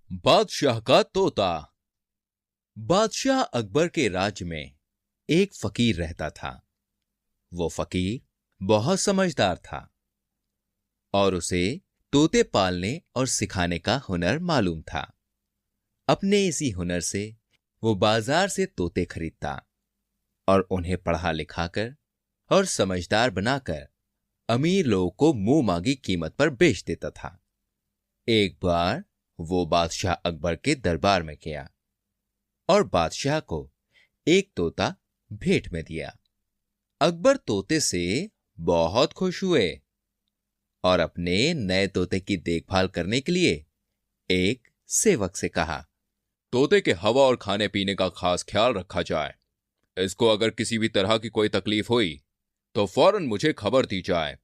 बादशाह का तोता। बादशाह अकबर के राज्य में एक फकीर रहता था। वो फकीर बहुत समझदार था और उसे तोते पालने और सिखाने का हुनर मालूम था। अपने इसी हुनर से वो बाजार से तोते खरीदता और उन्हें पढ़ा लिखाकर और समझदार बनाकर अमीर लोगों को मुंह मांगी कीमत पर बेच देता था। एक बार वो बादशाह अकबर के दरबार में गया और बादशाह को एक तोता भेंट में दिया। अकबर तोते से बहुत खुश हुए और अपने नए तोते की देखभाल करने के लिए एक सेवक से कहा, तोते के हवा और खाने पीने का खास ख्याल रखा जाए। इसको अगर किसी भी तरह की कोई तकलीफ हुई तो फौरन मुझे खबर दी जाए।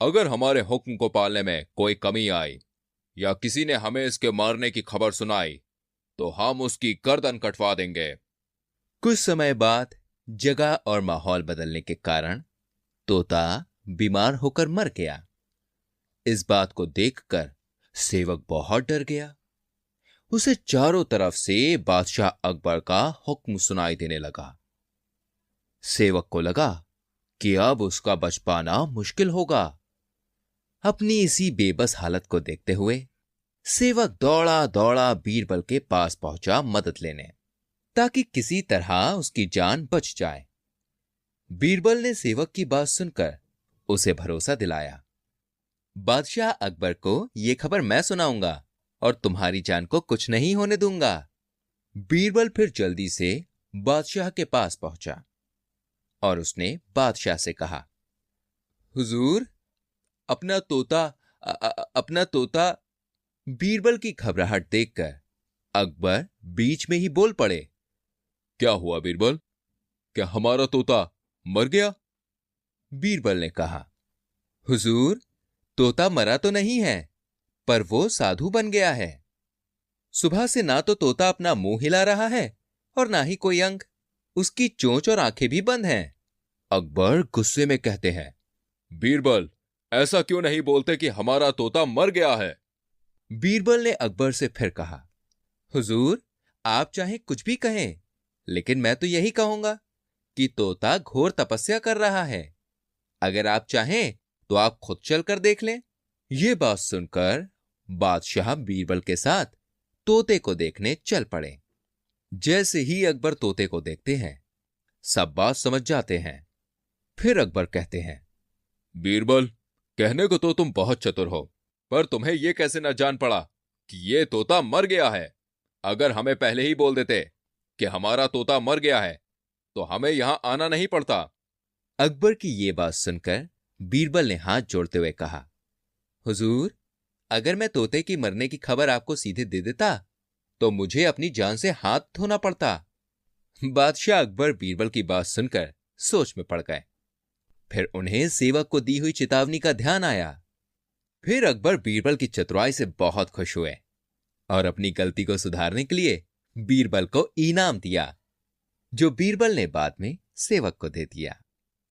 अगर हमारे हुक्म को पालने में कोई कमी आई या किसी ने हमें इसके मारने की खबर सुनाई तो हम उसकी गर्दन कटवा देंगे। कुछ समय बाद जगह और माहौल बदलने के कारण तोता बीमार होकर मर गया। इस बात को देखकर सेवक बहुत डर गया। उसे चारों तरफ से बादशाह अकबर का हुक्म सुनाई देने लगा। सेवक को लगा कि अब उसका बच पाना मुश्किल होगा। अपनी इसी बेबस हालत को देखते हुए सेवक दौड़ा दौड़ा बीरबल के पास पहुंचा मदद लेने, ताकि किसी तरह उसकी जान बच जाए। बीरबल ने सेवक की बात सुनकर उसे भरोसा दिलाया, बादशाह अकबर को यह खबर मैं सुनाऊंगा और तुम्हारी जान को कुछ नहीं होने दूंगा। बीरबल फिर जल्दी से बादशाह के पास पहुंचा और उसने बादशाह से कहा, हुजूर, अपना तोता। बीरबल की घबराहट देखकर अकबर बीच में ही बोल पड़े, क्या हुआ बीरबल? क्या हमारा तोता मर गया? बीरबल ने कहा, हुजूर, तोता मरा तो नहीं है, पर वो साधु बन गया है। सुबह से ना तो तोता अपना मुंह हिला रहा है और ना ही कोई अंग। उसकी चोंच और आंखें भी बंद हैं। अकबर गुस्से में कहते हैं, बीरबल, ऐसा क्यों नहीं बोलते कि हमारा तोता मर गया है? बीरबल ने अकबर से फिर कहा, हुजूर, आप चाहे कुछ भी कहें, लेकिन मैं तो यही कहूंगा कि तोता घोर तपस्या कर रहा है। अगर आप चाहें तो आप खुद चलकर देख लें। यह बात सुनकर बादशाह बीरबल के साथ तोते को देखने चल पड़े। जैसे ही अकबर तोते को देखते हैं, सब बात समझ जाते हैं। फिर अकबर कहते हैं, बीरबल, कहने को तो तुम बहुत चतुर हो, पर तुम्हें यह कैसे न जान पड़ा कि यह तोता मर गया है? अगर हमें पहले ही बोल देते कि हमारा तोता मर गया है तो हमें यहां आना नहीं पड़ता। अकबर की यह बात सुनकर बीरबल ने हाथ जोड़ते हुए कहा, हुजूर, अगर मैं तोते की मरने की खबर आपको सीधे दे देता तो मुझे अपनी जान से हाथ धोना पड़ता। बादशाह अकबर बीरबल की बात सुनकर सोच में पड़ गए। फिर उन्हें सेवक को दी हुई चेतावनी का ध्यान आया। फिर अकबर बीरबल की चतुराई से बहुत खुश हुए और अपनी गलती को सुधारने के लिए बीरबल को इनाम दिया, जो बीरबल ने बाद में सेवक को दे दिया।